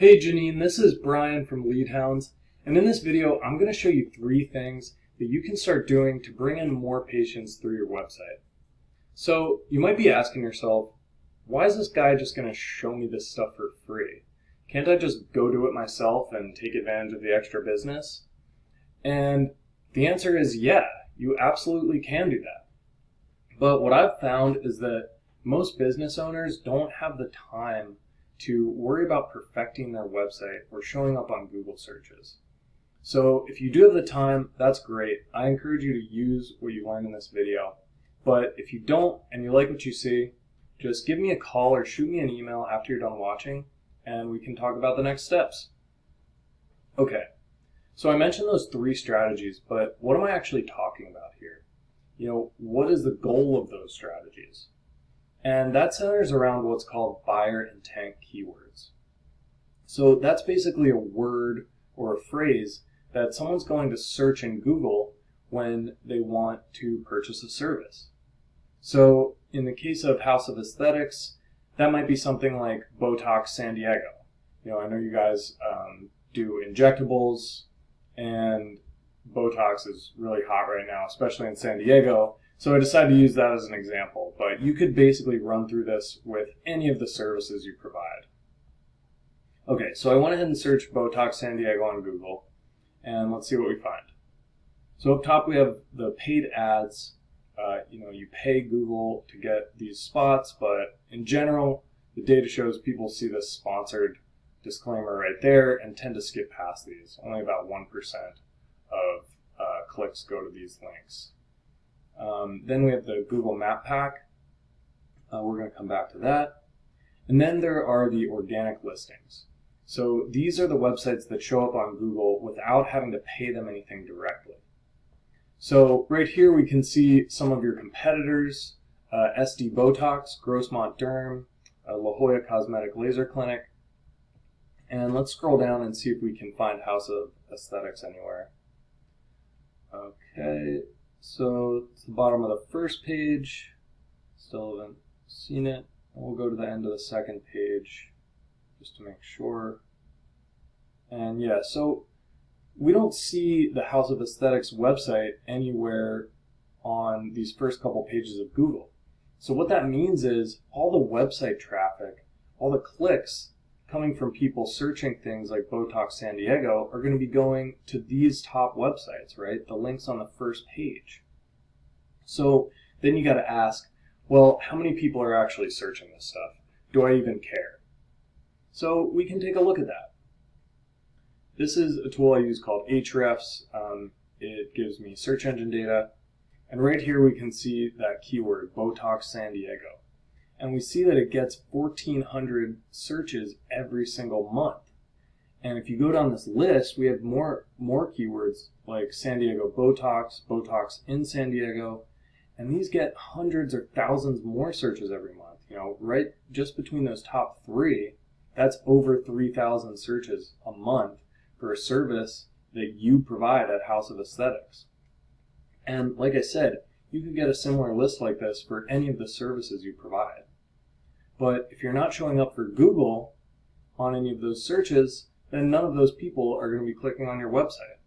Hey Janine, this is Brian from Leadhounds, and in this video I'm going to show you 3 things that you can start doing to bring in more patients through your website. So you might be asking yourself, why is this guy just going to show me this stuff for free? Can't I just go do it myself and take advantage of the extra business? And the answer is yeah, you absolutely can do that. But what I've found is that most business owners don't have the time to worry about perfecting their website or showing up on Google searches. So if you do have the time, that's great. I encourage you to use what you learned in this video. But if you don't and you like what you see, just give me a call or shoot me an email after you're done watching and we can talk about the next steps. Okay, so I mentioned those 3 strategies, but what am I actually talking about here? What is the goal of those strategies? And that centers around what's called buyer intent keywords. So that's basically a word or a phrase that someone's going to search in Google when they want to purchase a service. So in the case of House of Aesthetics, that might be something like Botox San Diego. I know you guys do injectables, and Botox is really hot right now, especially in San Diego. So I decided to use that as an example, but you could basically run through this with any of the services you provide. Okay, so I went ahead and searched Botox San Diego on Google, and let's see what we find. So up top we have the paid ads. You pay Google to get these spots, but in general, the data shows people see this sponsored disclaimer right there and tend to skip past these. Only about 1% of clicks go to these links. Then we have the Google Map Pack. We're going to come back to that. And then there are the organic listings. So these are the websites that show up on Google without having to pay them anything directly. So right here we can see some of your competitors, SD Botox, Grossmont Derm, La Jolla Cosmetic Laser Clinic. And let's scroll down and see if we can find House of Aesthetics anywhere. Okay. So it's the bottom of the first page. Still haven't seen it. We'll go to the end of the second page just to make sure. And yeah, so we don't see the House of Aesthetics website anywhere on these first couple pages of Google. So what that means is all the website traffic, all the clicks coming from people searching things like Botox San Diego are going to be going to these top websites, right? The links on the first page. So then you got to ask, well, how many people are actually searching this stuff? Do I even care? So we can take a look at that. This is a tool I use called Ahrefs. It gives me search engine data. And right here we can see that keyword, Botox San Diego. And we see that it gets 1,400 searches every single month. And if you go down this list, we have more keywords like San Diego Botox, Botox in San Diego, and these get hundreds or thousands more searches every month. Right just between those top 3, that's over 3,000 searches a month for a service that you provide at House of Aesthetics. And like I said, you could get a similar list like this for any of the services you provide. But if you're not showing up for Google on any of those searches, then none of those people are going to be clicking on your website.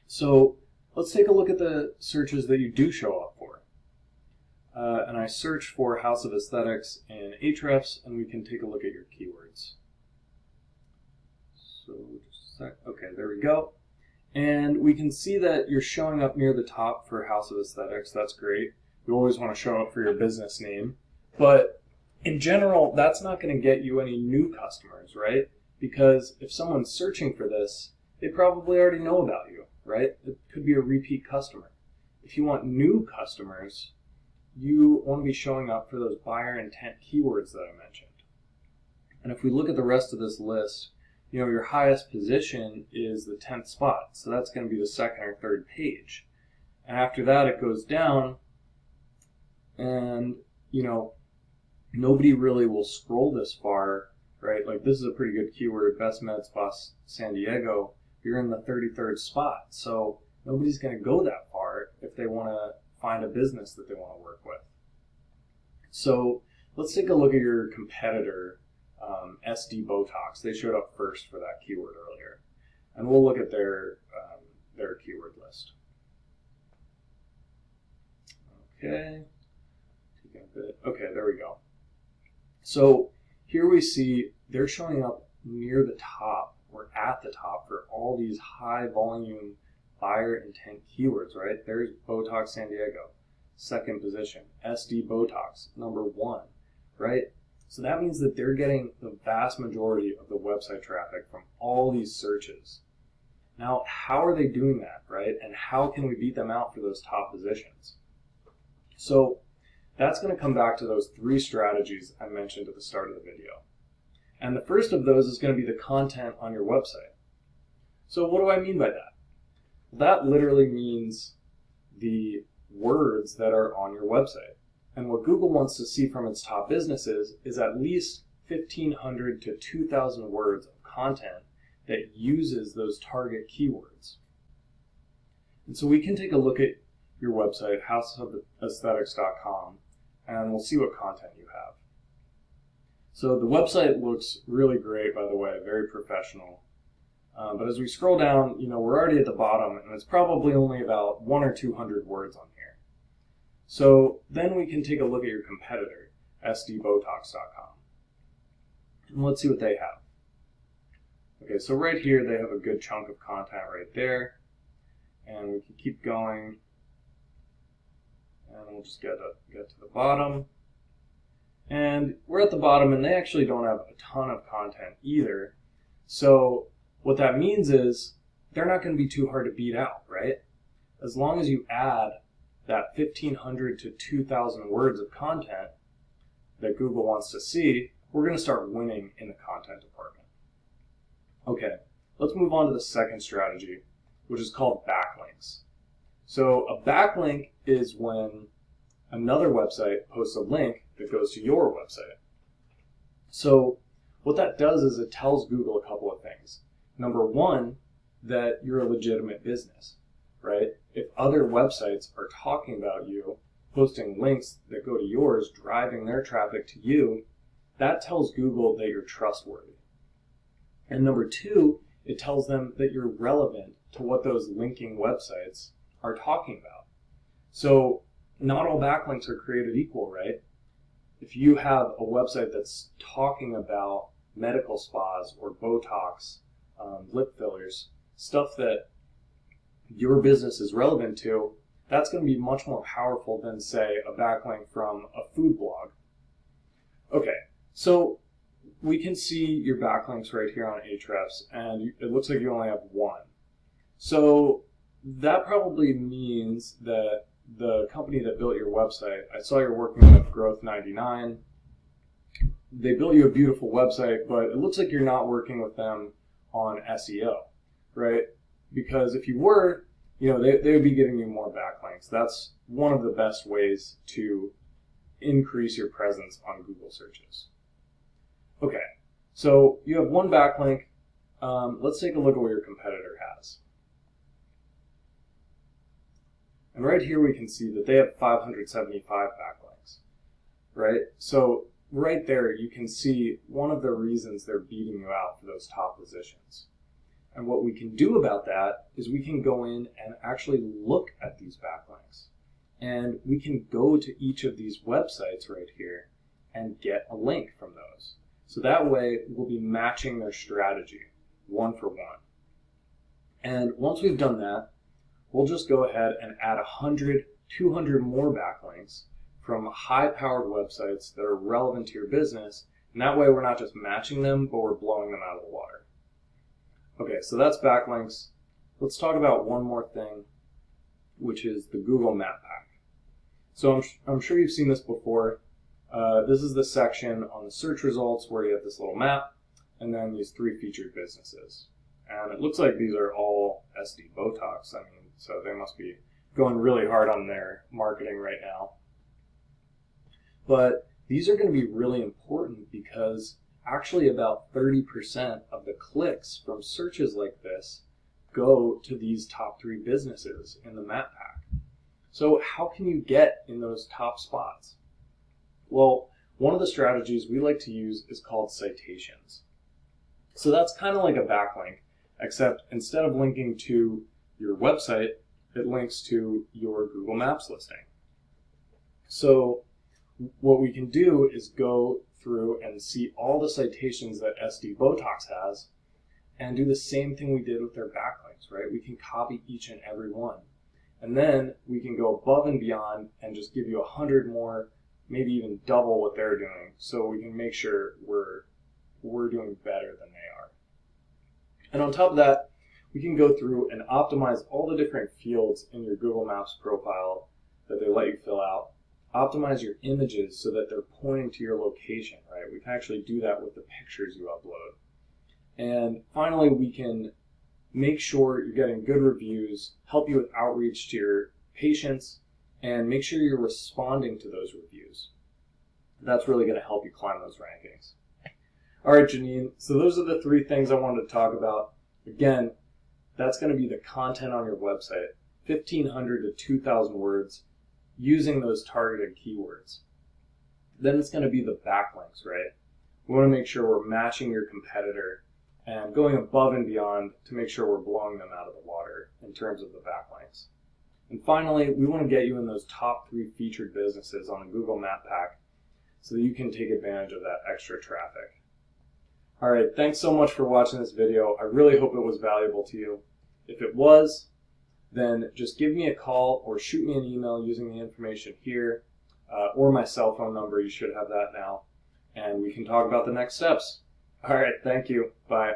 So let's take a look at the searches that you do show up for. And I search for House of Aesthetics in Ahrefs, and we can take a look at your keywords. So just a sec. Okay, there we go. And we can see that you're showing up near the top for House of Aesthetics. That's great. You always want to show up for your business name. But in general, that's not going to get you any new customers, right? Because if someone's searching for this, they probably already know about you, right? It could be a repeat customer. If you want new customers, you want to be showing up for those buyer intent keywords that I mentioned. And if we look at the rest of this list, your highest position is the 10th spot. So that's going to be the second or third page. And after that, it goes down, and, nobody really will scroll this far, right? Like this is a pretty good keyword, Best Med Spa San Diego. You're in the 33rd spot. So nobody's going to go that far if they want to find a business that they want to work with. So let's take a look at your competitor SD Botox. They showed up first for that keyword earlier. And we'll look at their keyword list. Okay. Okay, there we go. So here we see they're showing up near the top or at the top for all these high volume buyer intent keywords, right? There's Botox San Diego, second position. SD Botox, number 1, right? So that means that they're getting the vast majority of the website traffic from all these searches. Now, how are they doing that, right? And how can we beat them out for those top positions? So that's going to come back to those 3 strategies I mentioned at the start of the video. And the first of those is going to be the content on your website. So what do I mean by that? That literally means the words that are on your website. And what Google wants to see from its top businesses is at least 1,500 to 2,000 words of content that uses those target keywords. And so we can take a look at your website, houseofaesthetics.com, and we'll see what content you have. So the website looks really great, by the way, very professional. But as we scroll down, we're already at the bottom, and it's probably only about 100 or 200 words on here. So then we can take a look at your competitor, sdbotox.com. And let's see what they have. Okay, so right here they have a good chunk of content right there. And we can keep going. And we'll just get to the bottom. And we're at the bottom, and they actually don't have a ton of content either. So what that means is they're not going to be too hard to beat out, right? As long as you add that 1,500 to 2,000 words of content that Google wants to see, we're going to start winning in the content department. Okay, let's move on to the second strategy, which is called backlinks. So a backlink is when another website posts a link that goes to your website. So what that does is it tells Google a couple of things. Number 1, that you're a legitimate business, right? If other websites are talking about you, posting links that go to yours, driving their traffic to you, that tells Google that you're trustworthy. And number 2, it tells them that you're relevant to what those linking websites are talking about. So not all backlinks are created equal, right? If you have a website that's talking about medical spas or Botox, lip fillers, stuff that your business is relevant to, that's going to be much more powerful than, say, a backlink from a food blog. Okay, so we can see your backlinks right here on Ahrefs, and it looks like you only have 1. So that probably means that the company that built your website, I saw you're working with Growth 99. They built you a beautiful website, but it looks like you're not working with them on SEO, right? Because if you were, they would be giving you more backlinks. That's one of the best ways to increase your presence on Google searches. Okay, so you have 1 backlink. Let's take a look at what your competitor has. And right here we can see that they have 575 backlinks, right? So right there you can see one of the reasons they're beating you out for those top positions. And what we can do about that is we can go in and actually look at these backlinks. And we can go to each of these websites right here and get a link from those. So that way we'll be matching their strategy 1 for 1. And once we've done that, we'll just go ahead and add 100, 200 more backlinks from high-powered websites that are relevant to your business. And that way we're not just matching them, but we're blowing them out of the water. Okay, so that's backlinks. Let's talk about one more thing, which is the Google Map Pack. So I'm sure you've seen this before. This is the section on the search results where you have this little map and then these 3 featured businesses. And it looks like these are all SD Botox. So they must be going really hard on their marketing right now. But these are going to be really important because actually about 30% of the clicks from searches like this go to these top 3 businesses in the Map Pack. So how can you get in those top spots? Well, one of the strategies we like to use is called citations. So that's kind of like a backlink, except instead of linking to your website, it links to your Google Maps listing. So what we can do is go through and see all the citations that SD Botox has and do the same thing we did with their backlinks, right? We can copy each and every one. And then we can go above and beyond and just give you 100 more, maybe even double what they're doing, so we can make sure we're doing better than they are. And on top of that, we can go through and optimize all the different fields in your Google Maps profile that they let you fill out. Optimize your images so that they're pointing to your location, right? We can actually do that with the pictures you upload. And finally, we can make sure you're getting good reviews, help you with outreach to your patients, and make sure you're responding to those reviews. That's really going to help you climb those rankings. All right, Janine, so those are the 3 things I wanted to talk about. Again, that's going to be the content on your website, 1,500 to 2,000 words using those targeted keywords. Then it's going to be the backlinks, right? We want to make sure we're matching your competitor and going above and beyond to make sure we're blowing them out of the water in terms of the backlinks. And finally, we want to get you in those top 3 featured businesses on the Google Map Pack so that you can take advantage of that extra traffic. All right, thanks so much for watching this video. I really hope it was valuable to you. If it was, then just give me a call or shoot me an email using the information here or my cell phone number. You should have that now, and we can talk about the next steps. All right, thank you. Bye.